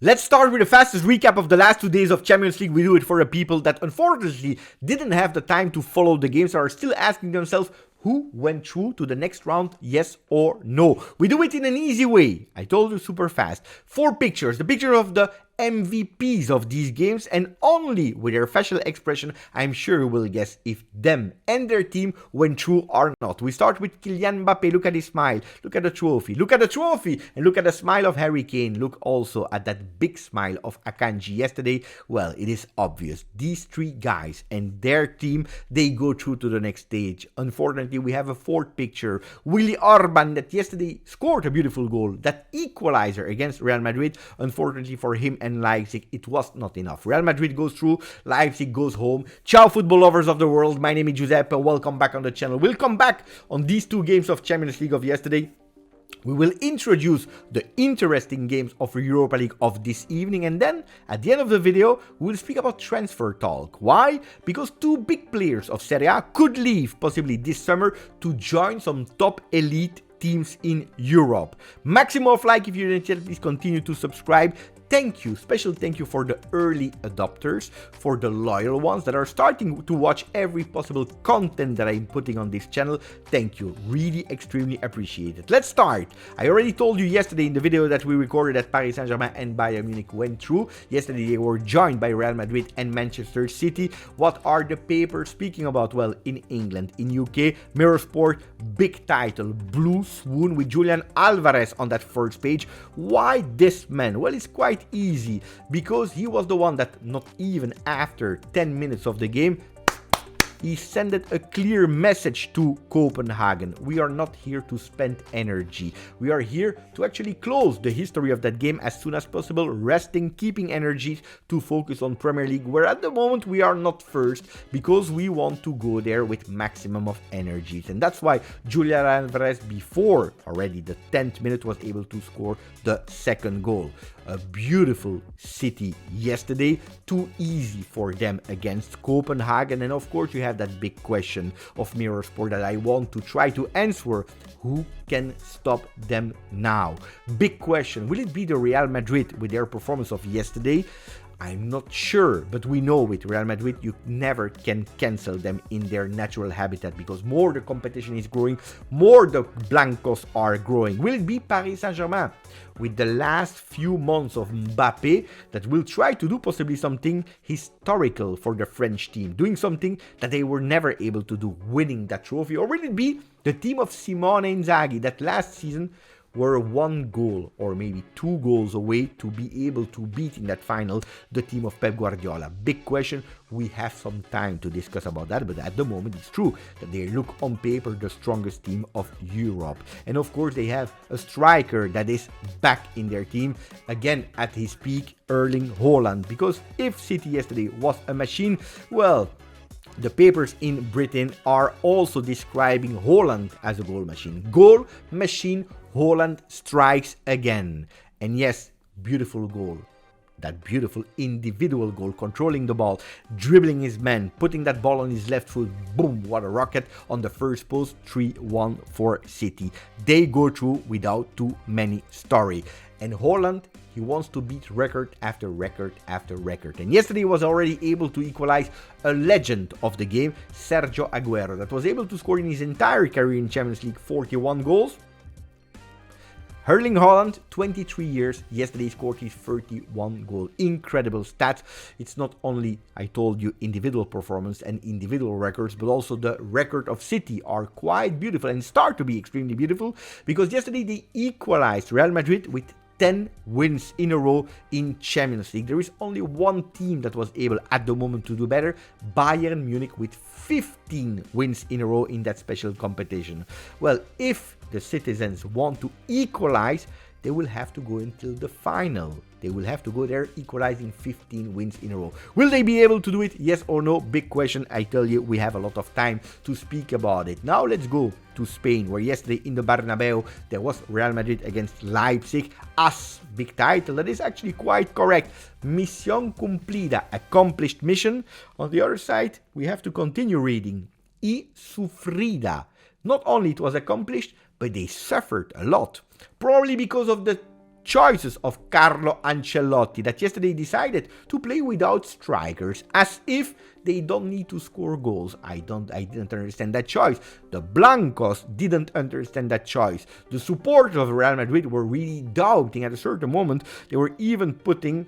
Let's start with the fastest recap of the last 2 days of Champions League. We do it for the people that unfortunately didn't have the time to follow the games or are still asking themselves who went through to the next round, yes or no. We do it in an easy way. I told you super fast. 4 pictures. The picture of the MVPs of these games, and only with their facial expression I'm sure you will guess if them and their team went through or not. We start with Kylian Mbappe. Look at his smile, look at the trophy, look at the trophy, and look at the smile of Harry Kane. Look also at that big smile of Akanji yesterday. Well, it is obvious these 3 guys and their team, they go through to the next stage. Unfortunately, we have a 4th picture, Willy Orban, that yesterday scored a beautiful goal, that equalizer against Real Madrid. Unfortunately for him and Leipzig, it was not enough. Real Madrid goes through, Leipzig goes home. Ciao football lovers of the world, my name is Giuseppe, welcome back on the channel. We'll come back on these 2 games of Champions League of yesterday. We will introduce the interesting games of Europa League of this evening, and then at the end of the video we'll speak about transfer talk. Why? Because 2 big players of Serie A could leave possibly this summer to join some top elite teams in Europe. Maximum of like if you're in the channel, please continue to subscribe. Thank you, special thank you for the early adopters, for the loyal ones that are starting to watch every possible content that I'm putting on this channel. Thank you, really extremely appreciated. Let's start. I already told you yesterday in the video that we recorded that Paris Saint-Germain and Bayern Munich went through. Yesterday they were joined by Real Madrid and Manchester City. What are the papers speaking about? Well, in England, in UK, Mirror Sport, big title, Blue Swoon with Julian Alvarez on that first page. Why this man? Well, it's quite easy, because he was the one that not even after 10 minutes of the game he sent a clear message to Copenhagen. We are not here to spend energy. We are here to actually close the history of that game as soon as possible, resting, keeping energy to focus on Premier League, where at the moment we are not first, because we want to go there with maximum of energies. And that's why Julian Alvarez, before already the 10th minute, was able to score the 2nd goal. A beautiful City yesterday, too easy for them against Copenhagen. And of course you have that big question of Mirror Sport that I want to try to answer. Who can stop them now? Big question. Will it be the Real Madrid with their performance of yesterday? I'm not sure, but we know with Real Madrid you never can cancel them in their natural habitat, because more the competition is growing, more the blancos are growing. Will it be Paris Saint-Germain with the last few months of Mbappe that will try to do possibly something historical for the French team, doing something that they were never able to do, winning that trophy? Or will it be the team of Simone Inzaghi that last season were 1 goal or maybe 2 goals away to be able to beat in that final the team of Pep Guardiola? Big question. We have some time to discuss about that, but at the moment it's true that they look on paper the strongest team of Europe. And of course they have a striker that is back in their team again at his peak, Erling Haaland. Because if City yesterday was a machine, well, the papers in Britain are also describing Haaland as a goal machine. Goal machine, Haaland strikes again. And yes, beautiful goal. That beautiful individual goal, controlling the ball, dribbling his man, putting that ball on his left foot. Boom, what a rocket on the first post. 3-1 for City. They go through without too many story. And Haaland, he wants to beat record after record after record. And yesterday he was already able to equalize a legend of the game, Sergio Aguero, that was able to score in his entire career in Champions League 41 goals. Erling Haaland, 23 years, yesterday scored his 31 goal. Incredible stats. It's not only, I told you, individual performance and individual records, but also the record of City are quite beautiful and start to be extremely beautiful, because yesterday they equalized Real Madrid with 10 wins in a row in Champions League. There is only 1 team that was able at the moment to do better, Bayern Munich, with 15 wins in a row in that special competition. Well, if the citizens want to equalize, they will have to go until the final. They will have to go there equalizing 15 wins in a row. Will they be able to do it? Yes or no? Big question. I tell you, we have a lot of time to speak about it. Now let's go to Spain, where yesterday in the Bernabeu there was Real Madrid against Leipzig. As big title, that is actually quite correct. Misión cumplida, accomplished mission. On the other side, we have to continue reading. Y sufrida. Not only it was accomplished, but they suffered a lot. Probably because of the choices of Carlo Ancelotti that yesterday decided to play without strikers, as if they don't need to score goals. I didn't understand that choice. The Blancos didn't understand that choice. The supporters of Real Madrid were really doubting at a certain moment. They were even putting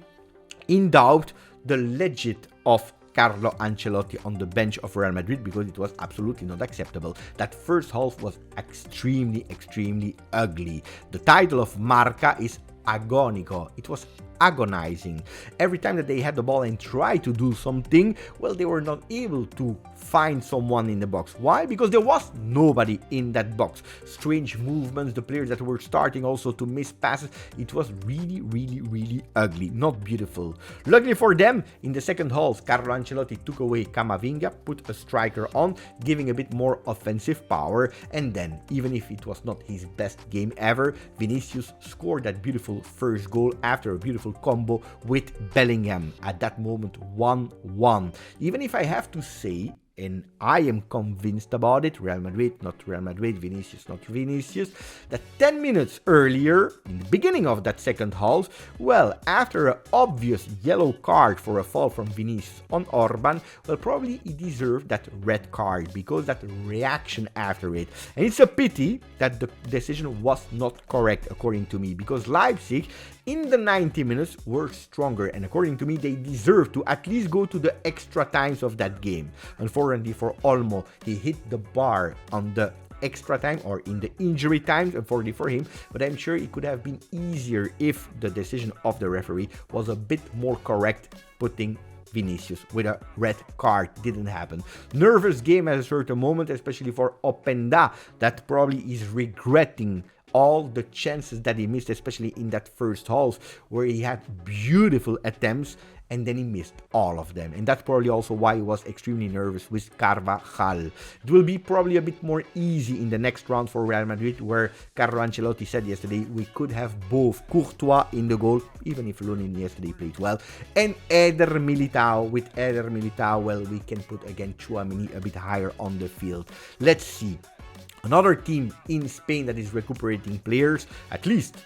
in doubt the legit of Carlo Ancelotti on the bench of Real Madrid, because it was absolutely not acceptable. That first half was extremely ugly. The title of Marca is agonico. It was agonizing. Every time that they had the ball and tried to do something, well, they were not able to find someone in the box. Why? Because there was nobody in that box. Strange movements, the players that were starting also to miss passes. It was really ugly, not beautiful. Luckily for them, in the second half, Carlo Ancelotti took away Camavinga, put a striker on, giving a bit more offensive power, and then, even if it was not his best game ever, Vinicius scored that beautiful first goal after a beautiful combo with Bellingham. At that moment, 1-1. Even if I have to say, and I am convinced about it, Real Madrid, not Real Madrid, Vinicius, not Vinicius, that 10 minutes earlier, in the beginning of that second half, well, after an obvious yellow card for a foul from Vinicius on Orban, well, probably he deserved that red card, because that reaction after it. And it's a pity that the decision was not correct, according to me, because Leipzig, in the 90 minutes, were stronger, and according to me, they deserve to at least go to the extra times of that game. Unfortunately for Olmo, he hit the bar on the extra time or in the injury times, unfortunately for him, but I'm sure it could have been easier if the decision of the referee was a bit more correct, putting Vinicius with a red card. Didn't happen. Nervous game at a certain moment, especially for Openda, that probably is regretting all the chances that he missed, especially in that first half, where he had beautiful attempts and then he missed all of them. And that's probably also why he was extremely nervous with Carvajal. It will be probably a bit more easy in the next round for Real Madrid, where Carlo Ancelotti said yesterday we could have both Courtois in the goal, even if Lunin yesterday played well, and Eder Militao. With Eder Militao, well, we can put again Tchouaméni a bit higher on the field. Let's see. Another team in Spain that is recuperating players, at least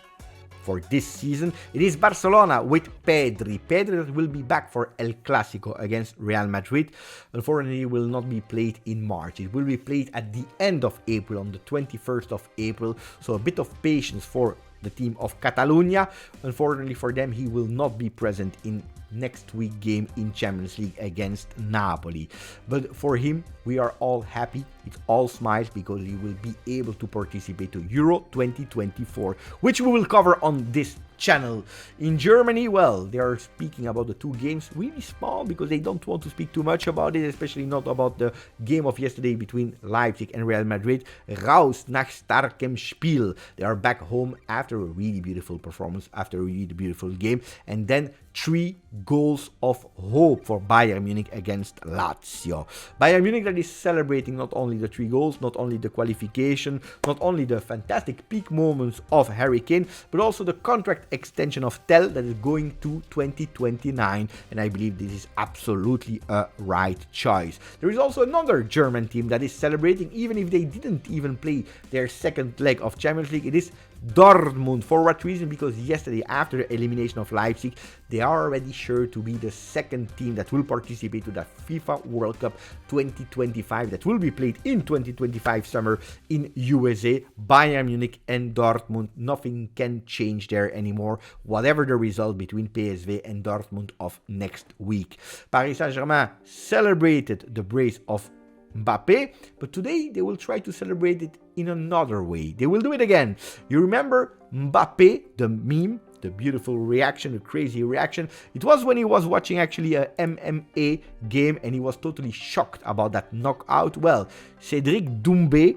for this season, it is Barcelona with Pedri. Pedri will be back for El Clásico against Real Madrid. Unfortunately, it will not be played in March. It will be played at the end of April, on the 21st of April. So a bit of patience for the team of Catalonia. Unfortunately for them, he will not be present in next week game in Champions League against Napoli. But for him, we are all happy. It's all smiles, because he will be able to participate to Euro 2024, which we will cover on this channel. In Germany, well, they are speaking about the two games really small, because they don't want to speak too much about it, especially not about the game of yesterday between Leipzig and Real Madrid. Raus nach starkem Spiel. They are back home after a really beautiful performance, after a really beautiful game, and then 3 goals of hope for Bayern Munich against Lazio. Bayern Munich that is celebrating not only the 3 goals, not only the qualification, not only the fantastic peak moments of Harry Kane, but also the contract extension of Tell that is going to 2029, and I believe this is absolutely a right choice. There is also another German team that is celebrating, even if they didn't even play their second leg of Champions League. It is Dortmund. For what reason? Because yesterday, after the elimination of Leipzig, they are already sure to be the second team that will participate to the FIFA World Cup 2025 that will be played in 2025 summer in USA. Bayern Munich and Dortmund, nothing can change there anymore, whatever the result between PSV and Dortmund of next week. Paris Saint-Germain celebrated the brace of Mbappe, but today they will try to celebrate it in another way. They will do it again. You remember Mbappe, the meme, the beautiful reaction, the crazy reaction? It was when he was watching actually a MMA game and he was totally shocked about that knockout. Well, Cédric Doumbé,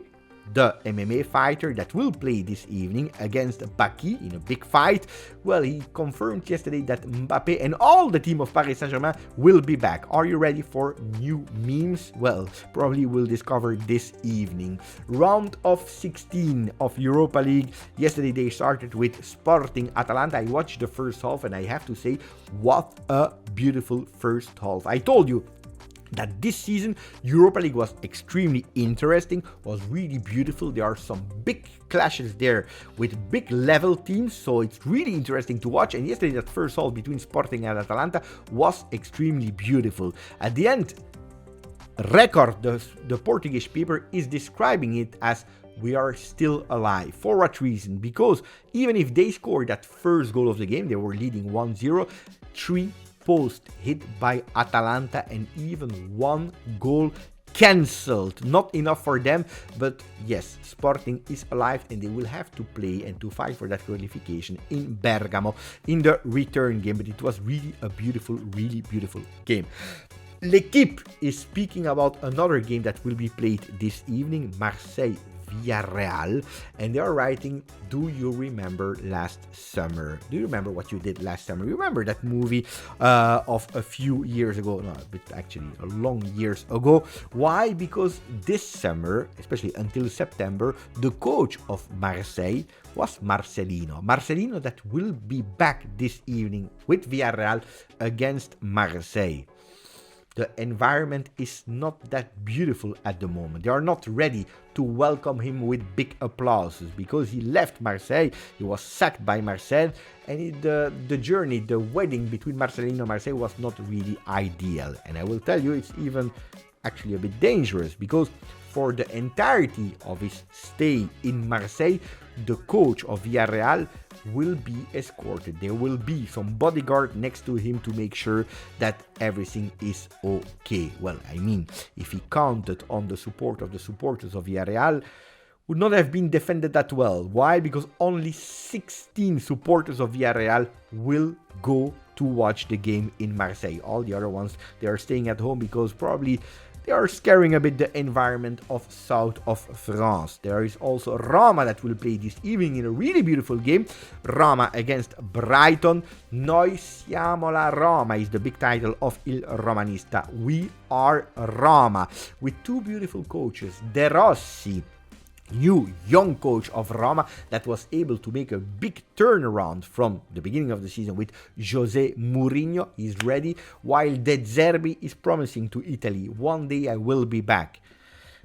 the MMA fighter that will play this evening against Baki in a big fight, well, he confirmed yesterday that Mbappe and all the team of Paris Saint-Germain will be back. Are you ready for new memes? Well, probably we'll discover this evening. Round of 16 of Europa League. Yesterday they started with Sporting Atalanta. I watched the first half and I have to say, what a beautiful first half. I told you, that this season Europa League was extremely interesting, was really beautiful. There are some big clashes there with big level teams, so it's really interesting to watch. And yesterday that first half between Sporting and Atalanta was extremely beautiful. At the end, Record, the Portuguese paper, is describing it as we are still alive. For what reason? Because even if they scored that first goal of the game, they were leading 1-0, 3 post hit by Atalanta and even 1 goal cancelled. Not enough for them, but yes, Sporting is alive and they will have to play and to fight for that qualification in Bergamo in the return game. But it was really a beautiful, really beautiful game. L'Equipe is speaking about another game that will be played this evening, Marseille Villarreal, and they are writing, do you remember last summer? Do you remember what you did last summer? You remember that movie of a few years ago? No, but actually a long years ago. Why? Because this summer, especially until September, the coach of Marseille was Marcelino. Marcelino that will be back this evening with Villarreal against Marseille. The environment is not that beautiful at the moment. They are not ready to welcome him with big applauses because he left Marseille. He was sacked by Marseille, and the journey, the wedding between Marcelino and Marseille was not really ideal. And I will tell you, it's even actually a bit dangerous because for the entirety of his stay in Marseille, the coach of Villarreal will be escorted. There will be some bodyguard next to him to make sure that everything is okay. Well, I mean, if he counted on the support of the supporters of Villarreal, would not have been defended that well. Why? Because only 16 supporters of Villarreal will go to watch the game in Marseille. All the other ones, they are staying at home because probably they are scaring a bit the environment of south of France. There is also Roma that will play this evening in a really beautiful game. Roma against Brighton. Noi siamo la Roma is the big title of Il Romanista. We are Roma. With 2 beautiful coaches. De Rossi, new young coach of Roma that was able to make a big turnaround from the beginning of the season with Jose Mourinho. He's ready, while De Zerbi is promising to Italy, one day I will be back.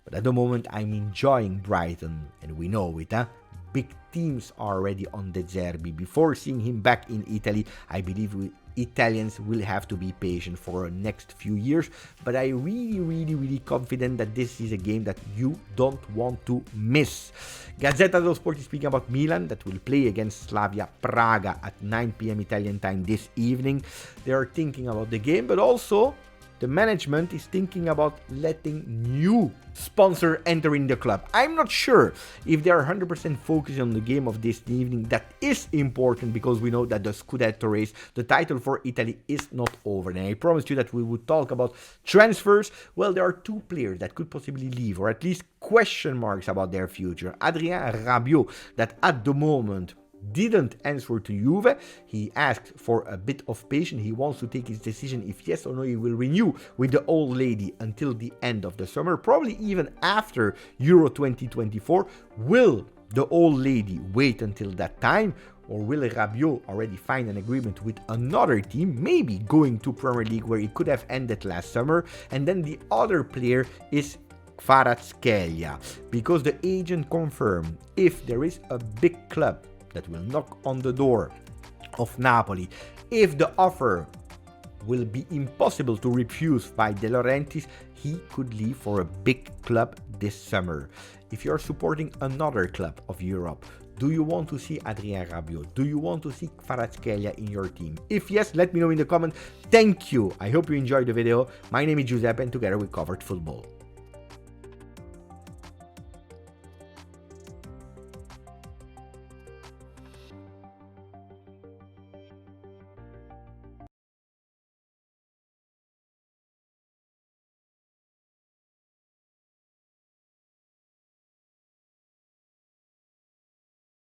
But at the moment I'm enjoying Brighton, and we know it, huh? Big teams are already on De Zerbi. Before seeing him back in Italy, I believe Italians will have to be patient for the next few years, but I really confident that this is a game that you don't want to miss. Gazzetta dello Sport is speaking about Milan that will play against Slavia Praga at 9 p.m. Italian time this evening. They are thinking about the game, but also the management is thinking about letting new sponsor enter in the club. I'm not sure if they are 100% focused on the game of this evening. That is important because we know that the Scudetto race, the title for Italy, is not over. And I promised you that we would talk about transfers. Well, there are 2 players that could possibly leave, or at least question marks about their future. Adrien Rabiot, that at the moment didn't answer to Juve. He asked for a bit of patience. He wants to take his decision if yes or no he will renew with the old lady until the end of the summer, probably even after Euro 2024. Will the old lady wait until that time, or will Rabiot already find an agreement with another team, maybe going to Premier League where he could have ended last summer? And then the other player is Kvaratskhelia, because the agent confirmed if there is a big club that will knock on the door of Napoli, if the offer will be impossible to refuse by De Laurentiis, he could leave for a big club this summer. If you're supporting another club of Europe, do you want to see Adrien Rabiot? Do you want to see Kvaratskhelia in your team? If yes, let me know in the comment. Thank you. I hope you enjoyed the video. My name is Giuseppe and together we covered football.